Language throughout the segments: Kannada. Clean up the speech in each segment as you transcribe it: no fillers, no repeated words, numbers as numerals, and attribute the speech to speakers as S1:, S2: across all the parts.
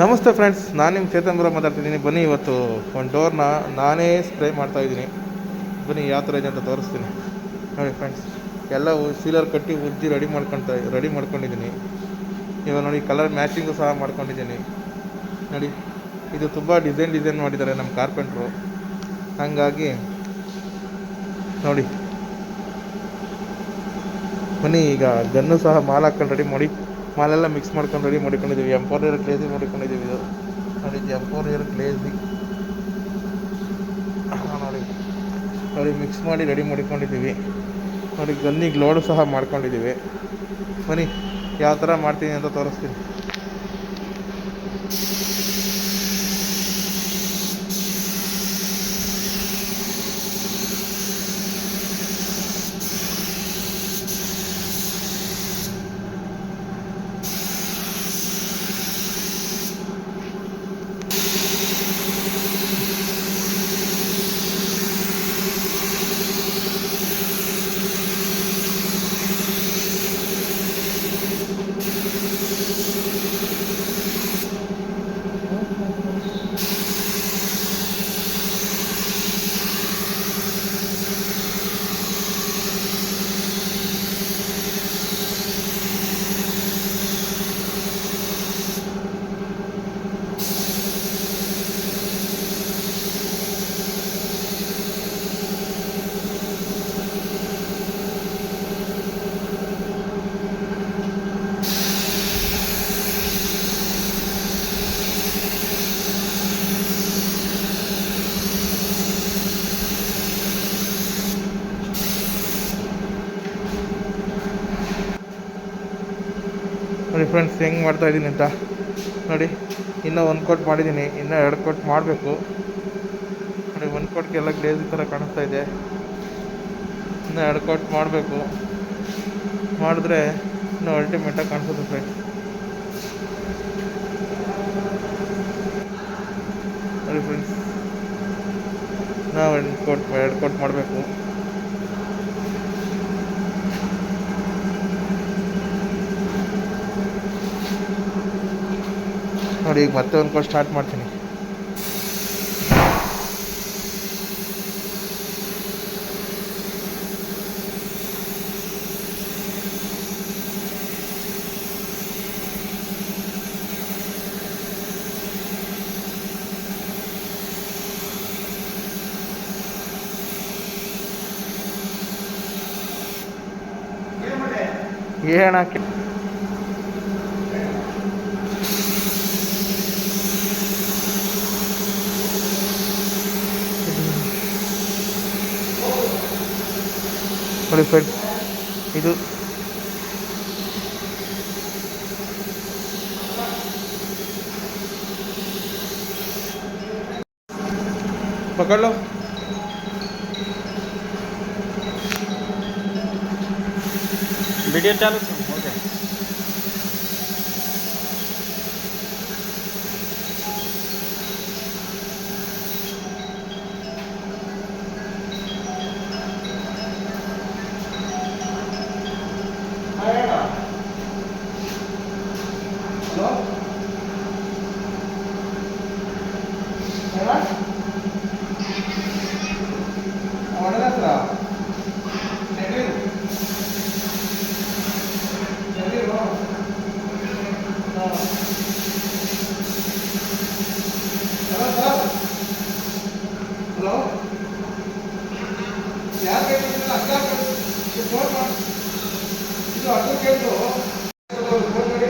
S1: ನಮಸ್ತೆ ಫ್ರೆಂಡ್ಸ್, ನಾನು ನಿಮ್ಮ ಚೇತನ್ ಬ್ರೋ ಮಾತಾಡ್ತಿದ್ದೀನಿ. ಬನ್ನಿ, ಇವತ್ತು ಒಂದು ಡೋರ್ನ ನಾನೇ ಸ್ಪ್ರೇ ಮಾಡ್ತಾಯಿದ್ದೀನಿ. ಬನ್ನಿ ಯಾವ ಥರ ಇದೆ ಅಂತ ತೋರಿಸ್ತೀನಿ. ನೋಡಿ ಫ್ರೆಂಡ್ಸ್, ಎಲ್ಲ ಸೀಲರ್ ಕಟ್ಟಿ ಉಜ್ಜಿ ರೆಡಿ ಮಾಡ್ಕೊಂಡಿದ್ದೀನಿ. ಇವಾಗ ನೋಡಿ, ಕಲರ್ ಮ್ಯಾಚಿಂಗು ಸಹ ಮಾಡ್ಕೊಂಡಿದ್ದೀನಿ. ನೋಡಿ, ಇದು ತುಂಬ ಡಿಸೈನ್ ಮಾಡಿದ್ದಾರೆ ನಮ್ಮ ಕಾರ್ಪೆಂಟ್ರು. ಹಾಗಾಗಿ ನೋಡಿ, ಬನ್ನಿ ಈಗ ಗನ್ನು ಸಹ ಮಾಲ್ ಹಾಕೊಂಡು ರೆಡಿ ಮಾಡಿ, ಮಾಲೆಲ್ಲ ಮಿಕ್ಸ್ ಮಾಡ್ಕೊಂಡು ರೆಡಿ ಮಾಡ್ಕೊಂಡಿದ್ದೀವಿ. ಎಂಪೋರಿಯರ್ ಗ್ಲೇಸಿ ಮಾಡ್ಕೊಂಡಿದ್ದೀವಿ. ಇದು ನೋಡಿ, ಎಂಪೋರಿಯರ್ ಗ್ಲೇಸಿ ನೋಡಿ ಮಿಕ್ಸ್ ಮಾಡಿ ರೆಡಿ ಮಾಡ್ಕೊಂಡಿದ್ದೀವಿ. ನೋಡಿ, ಗನ್ನಿಗೆ ಲೋಡು ಸಹ ಮಾಡ್ಕೊಂಡಿದ್ದೀವಿ. ಬನ್ನಿ ಯಾವ ಥರ ಮಾಡ್ತೀನಿ ಅಂತ ತೋರಿಸ್ತೀನಿ. ನೋಡಿ ಫ್ರೆಂಡ್ಸ್, ಹೆಂಗೆ ಮಾಡ್ತಾಯಿದ್ದೀನಿ ಅಂತ ನೋಡಿ. ಇನ್ನೂ 1 ಕೋಟ್ ಮಾಡಿದ್ದೀನಿ, ಇನ್ನೂ 2 ಕೋಟ್ ಮಾಡಬೇಕು. ನೋಡಿ, 1 ಕೋಟ್ಗೆಲ್ಲ ಗ್ಲೇಸ್ ಥರ ಕಾಣಿಸ್ತಾ ಇದೆ. ಇನ್ನೂ 2 ಕೋಟ್ ಮಾಡಬೇಕು. ಮಾಡಿದ್ರೆ ಇನ್ನೂ ಅಲ್ಟಿಮೇಟಾಗಿ ಕಾಣಿಸುತ್ತೆ ಫ್ರೆಂಡ್ಸ್. ನೋಡಿ ಫ್ರೆಂಡ್ಸ್, ನಾವು 2 ಕೋಟ್ ಮಾಡಬೇಕು. ನೋಡಿ, ಈಗ ಮತ್ತೆ 1 ಕೋಟ್ ಸ್ಟಾರ್ಟ್ ಮಾಡ್ತೀನಿ. ಏನಕ್ಕೆ ನೋಡಿ ಫ್ರೆಂಡ್ಸ್, ಇದು पकड़ लो. वीडियो चालू हो गया. ಹಲೋ, ಯಾರು ಬೇಕು ಅಡ್ಡ ಫೋನ್ ಮಾಡಿ. ಇದು ಅಡ್ವೊಕೇಟು ಫೋನ್ ಮಾಡಿ.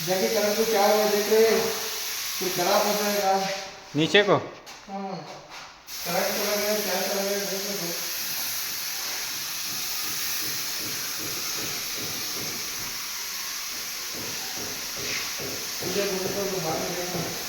S1: जाके करंट को क्या हुआ देख रहे, कुछ खराब हो जाएगा नीचे को. हाँ, करंट चला गया, क्या चला गया देख लो. मुझे बोलते हो तो बात करेंगे.